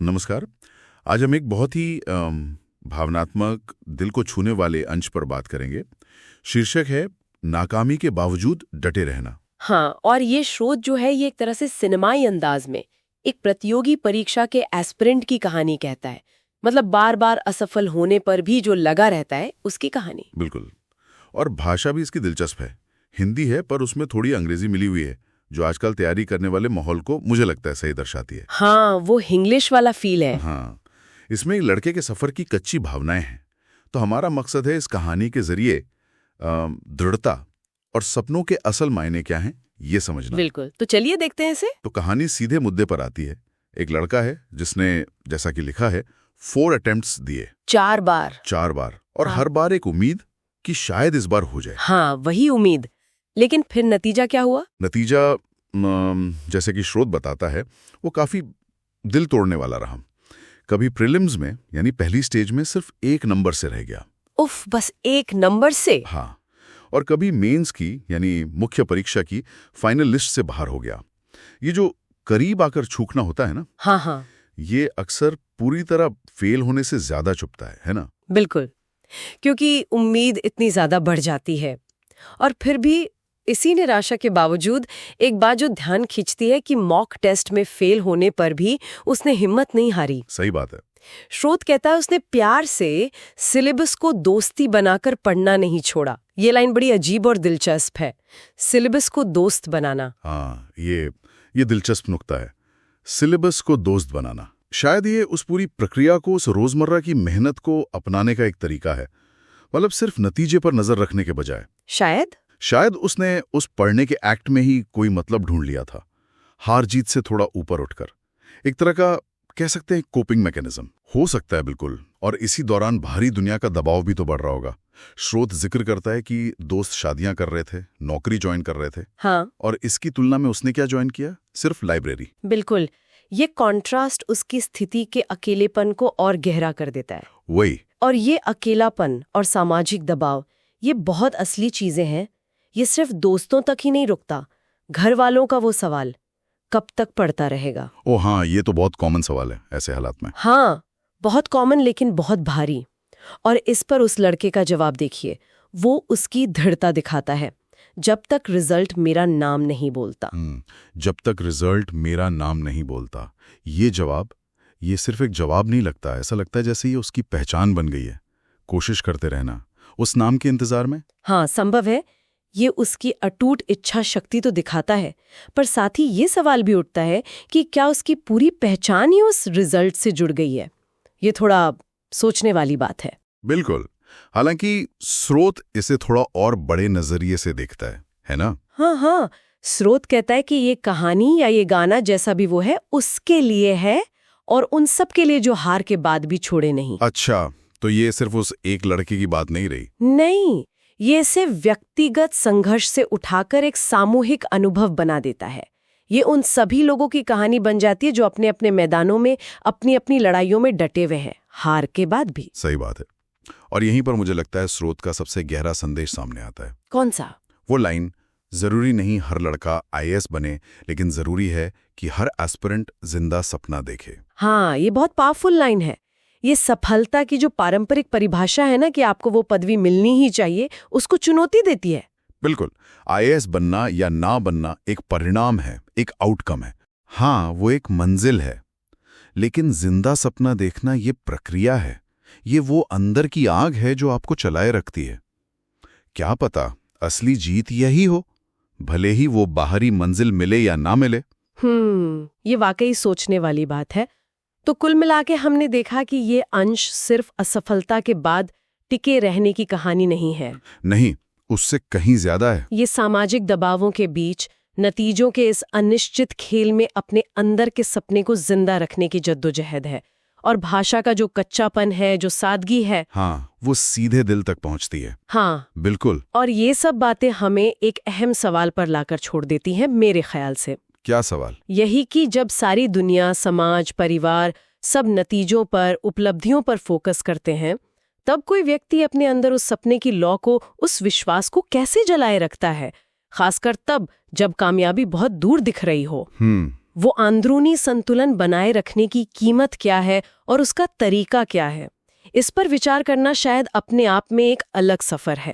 नमस्कार। आज हम एक बहुत ही भावनात्मक, दिल को छूने वाले अंश पर बात करेंगे। शीर्षक है नाकामी के बावजूद डटे रहना। हाँ, और ये शोध जो है ये एक तरह से सिनेमाई अंदाज में एक प्रतियोगी परीक्षा के एस्पिरेंट की कहानी कहता है। मतलब बार बार असफल होने पर भी जो लगा रहता है उसकी कहानी। बिल्कुल। और भाषा भी इसकी दिलचस्प है। हिंदी है पर उसमें थोड़ी अंग्रेजी मिली हुई है, जो आजकल तैयारी करने वाले माहौल को मुझे लगता है सही दर्शाती है। हाँ, वो इंग्लिश वाला फील है। हाँ, इसमें एक लड़के के सफर की कच्ची भावनाएं हैं। तो हमारा मकसद है इस कहानी के जरिए दृढ़ता और सपनों के असल मायने क्या हैं ये समझना। बिल्कुल, तो चलिए देखते हैं इसे। तो कहानी सीधे मुद्दे पर आती है। एक लड़का है जिसने, जैसा कि लिखा है, 4 अटेम्प्ट्स दिए। 4 बार। 4 बार। और हाँ। हर बार एक उम्मीद कि शायद इस बार हो जाए। हाँ, वही उम्मीद। लेकिन फिर नतीजा क्या हुआ? नतीजा जैसे कि स्रोत बताता है, वो काफी दिल तोड़ने वाला रहा। कभी प्रीलिम्स में यानी पहली स्टेज में सिर्फ 1 नंबर से रह गया। उफ, बस 1 नंबर से? हाँ। और कभी मेंस की यानी मुख्य परीक्षा की फाइनल लिस्ट से बाहर हो गया। ये जो करीब आकर छूकना होता है ना, हाँ हाँ, ये अक्सर पूरी तरह फेल होने से ज्यादा चुभता है ना? बिल्कुल। क्योंकि उम्मीद इतनी ज्यादा बढ़ जाती है। और फिर भी इसी निराशा के बावजूद एक बात जो ध्यान खींचती है कि मॉक टेस्ट में फेल होने पर भी उसने हिम्मत नहीं हारी। सही बात है। स्रोत कहता है उसने प्यार से सिलेबस को दोस्ती बनाकर पढ़ना नहीं छोड़ा। ये लाइन बड़ी अजीब और दिलचस्प है, सिलेबस को दोस्त बनाना। हाँ, ये दिलचस्प नुक्ता है, सिलेबस को दोस्त बनाना। शायद ये उस पूरी प्रक्रिया को, उस रोजमर्रा की मेहनत को अपनाने का एक तरीका है। मतलब सिर्फ नतीजे पर नजर रखने के बजाय शायद उसने उस पढ़ने के एक्ट में ही कोई मतलब ढूंढ लिया था, हार जीत से थोड़ा ऊपर उठकर। एक तरह का कह सकते हैं कोपिंग मैकेनिज्म हो सकता है। बिल्कुल। और इसी दौरान बाहरी दुनिया का दबाव भी तो बढ़ रहा होगा। स्रोत जिक्र करता है कि दोस्त शादियां कर रहे थे, नौकरी ज्वाइन कर रहे थे। हाँ। और इसकी तुलना में उसने क्या ज्वाइन किया? सिर्फ लाइब्रेरी। बिल्कुल। ये कॉन्ट्रास्ट उसकी स्थिति के अकेलेपन को और गहरा कर देता है। वही। और ये अकेलापन और सामाजिक दबाव, ये बहुत असली चीजें हैं। ये सिर्फ दोस्तों तक ही नहीं रुकता। घर वालों का वो सवाल कब तक पढ़ता रहेगा। ओ हाँ, ये तो बहुत कॉमन सवाल है ऐसे हालात में। हाँ, बहुत कॉमन, लेकिन बहुत भारी। और इस पर उस लड़के का जवाब देखिए। वो उसकी दृढ़ता दिखाता है। जब तक रिजल्ट मेरा नाम नहीं बोलता। जब तक रिजल्ट मेरा नाम नहीं बोलता। ये जवाब, ये सिर्फ एक जवाब नहीं लगता, ऐसा लगता है जैसे ये उसकी पहचान बन गई है। कोशिश करते रहना उस नाम के इंतजार में। हाँ, संभव है। ये उसकी अटूट इच्छा शक्ति तो दिखाता है, पर साथ ही ये सवाल भी उठता है कि क्या उसकी पूरी पहचान ही उस रिजल्ट से जुड़ गई है। ये थोड़ा सोचने वाली बात है। बिल्कुल। हालांकि स्रोत इसे थोड़ा और बड़े नजरिए से देखता है ना? हाँ हाँ, स्रोत कहता है कि ये कहानी या ये गाना जैसा भी वो है उसके लिए है, और उन सब के लिए जो हार के बाद भी छोड़े नहीं। अच्छा, तो ये सिर्फ उस एक लड़के की बात नहीं रही? नहीं, ये इसे व्यक्तिगत संघर्ष से उठाकर एक सामूहिक अनुभव बना देता है। ये उन सभी लोगों की कहानी बन जाती है जो अपने अपने मैदानों में अपनी अपनी लड़ाइयों में डटे हुए हैं, हार के बाद भी। सही बात है। और यहीं पर मुझे लगता है स्रोत का सबसे गहरा संदेश सामने आता है। कौन सा? वो लाइन, जरूरी नहीं हर लड़का आईएएस बने, लेकिन जरूरी है कि हर एस्पिरेंट जिंदा सपना देखे। हाँ, ये बहुत पावरफुल लाइन है। ये सफलता की जो पारंपरिक परिभाषा है ना कि आपको वो पदवी मिलनी ही चाहिए, उसको चुनौती देती है। बिल्कुल। आईएएस बनना या ना बनना एक परिणाम है, एक आउटकम है। हाँ, वो एक मंजिल है। लेकिन जिंदा सपना देखना ये प्रक्रिया है। ये वो अंदर की आग है जो आपको चलाए रखती है। क्या पता असली जीत यही हो, भले ही वो बाहरी मंजिल मिले या ना मिले। ये वाकई सोचने वाली बात है। तो कुल मिला के हमने देखा कि ये अंश सिर्फ असफलता के बाद टिके रहने की कहानी नहीं है। नहीं, उससे कहीं ज्यादा है। ये सामाजिक दबावों के बीच नतीजों के इस अनिश्चित खेल में अपने अंदर के सपने को जिंदा रखने की जद्दोजहद है। और भाषा का जो कच्चापन है, जो सादगी है, हाँ, वो सीधे दिल तक पहुंचती है। हाँ, बिल्कुल। और ये सब बातें हमें एक अहम सवाल पर लाकर छोड़ देती हैं मेरे ख्याल से। क्या सवाल? यही कि जब सारी दुनिया, समाज, परिवार सब नतीजों पर, उपलब्धियों पर फोकस करते हैं, तब कोई व्यक्ति अपने अंदर उस सपने की लौ को, उस विश्वास को कैसे जलाए रखता है, खासकर तब जब कामयाबी बहुत दूर दिख रही हो। वो अंदरूनी संतुलन बनाए रखने की कीमत क्या है और उसका तरीका क्या है। इस पर विचार करना शायद अपने आप में एक अलग सफर है।